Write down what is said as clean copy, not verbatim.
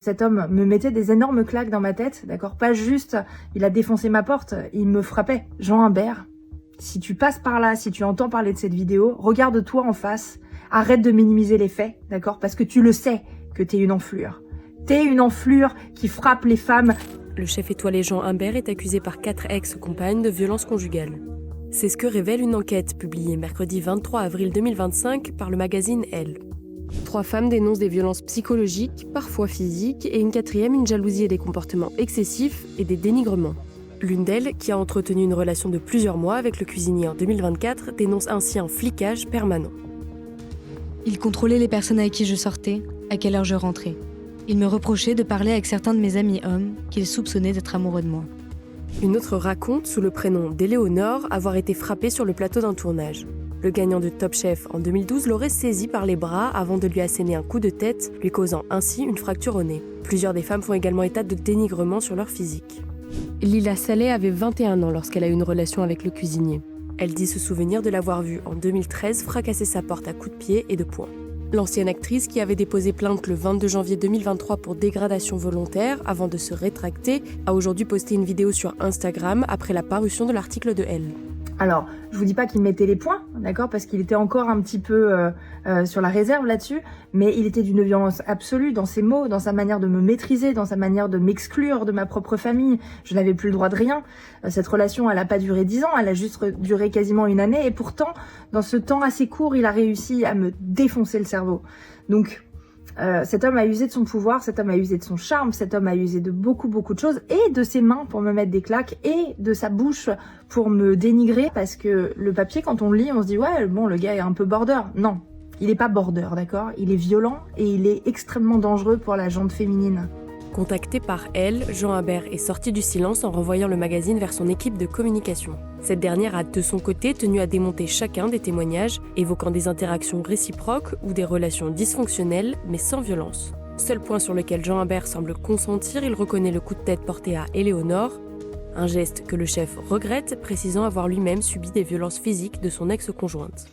Cet homme me mettait des énormes claques dans ma tête, d'accord? Pas juste, il a défoncé ma porte, il me frappait. Jean Humbert, si tu passes par là, si tu entends parler de cette vidéo, regarde-toi en face, arrête de minimiser les faits, d'accord? Parce que tu le sais que t'es une enflure. T'es une enflure qui frappe les femmes. Le chef étoilé Jean Humbert est accusé par 4 ex-compagnes de violences conjugales. C'est ce que révèle une enquête publiée mercredi 23 avril 2025 par le magazine Elle. 3 femmes dénoncent des violences psychologiques, parfois physiques, et une 4e, une jalousie et des comportements excessifs et des dénigrements. L'une d'elles, qui a entretenu une relation de plusieurs mois avec le cuisinier en 2024, dénonce ainsi un flicage permanent. Il contrôlait les personnes avec qui je sortais, à quelle heure je rentrais. Il me reprochait de parler avec certains de mes amis hommes qu'il soupçonnait d'être amoureux de moi. Une autre raconte, sous le prénom d'Éléonore, avoir été frappée sur le plateau d'un tournage. Le gagnant de Top Chef en 2012 l'aurait saisi par les bras avant de lui asséner un coup de tête, lui causant ainsi une fracture au nez. Plusieurs des femmes font également état de dénigrement sur leur physique. Lila Saleh avait 21 ans lorsqu'elle a eu une relation avec le cuisinier. Elle dit se souvenir de l'avoir vu en 2013 fracasser sa porte à coups de pied et de poing. L'ancienne actrice, qui avait déposé plainte le 22 janvier 2023 pour dégradation volontaire avant de se rétracter, a aujourd'hui posté une vidéo sur Instagram après la parution de l'article de Elle. Alors, je vous dis pas qu'il mettait les points, d'accord, parce qu'il était encore un petit peu sur la réserve là-dessus, mais il était d'une violence absolue dans ses mots, dans sa manière de me maîtriser, dans sa manière de m'exclure de ma propre famille. Je n'avais plus le droit de rien. Cette relation, elle a pas duré 10 ans, elle a juste duré quasiment 1 année, et pourtant, dans ce temps assez court, il a réussi à me défoncer le cerveau. Donc, cet homme a usé de son pouvoir, cet homme a usé de son charme, cet homme a usé de beaucoup de choses, et de ses mains pour me mettre des claques, et de sa bouche pour me dénigrer, parce que le papier, quand on le lit, on se dit « ouais, bon, le gars est un peu border ». Non, il est pas border, d'accord? Il est violent, et il est extrêmement dangereux pour la gente féminine. Contacté par Elle, Jean Humbert est sorti du silence en renvoyant le magazine vers son équipe de communication. Cette dernière a de son côté tenu à démonter chacun des témoignages, évoquant des interactions réciproques ou des relations dysfonctionnelles, mais sans violence. Seul point sur lequel Jean Humbert semble consentir, il reconnaît le coup de tête porté à Éléonore, un geste que le chef regrette, précisant avoir lui-même subi des violences physiques de son ex-conjointe.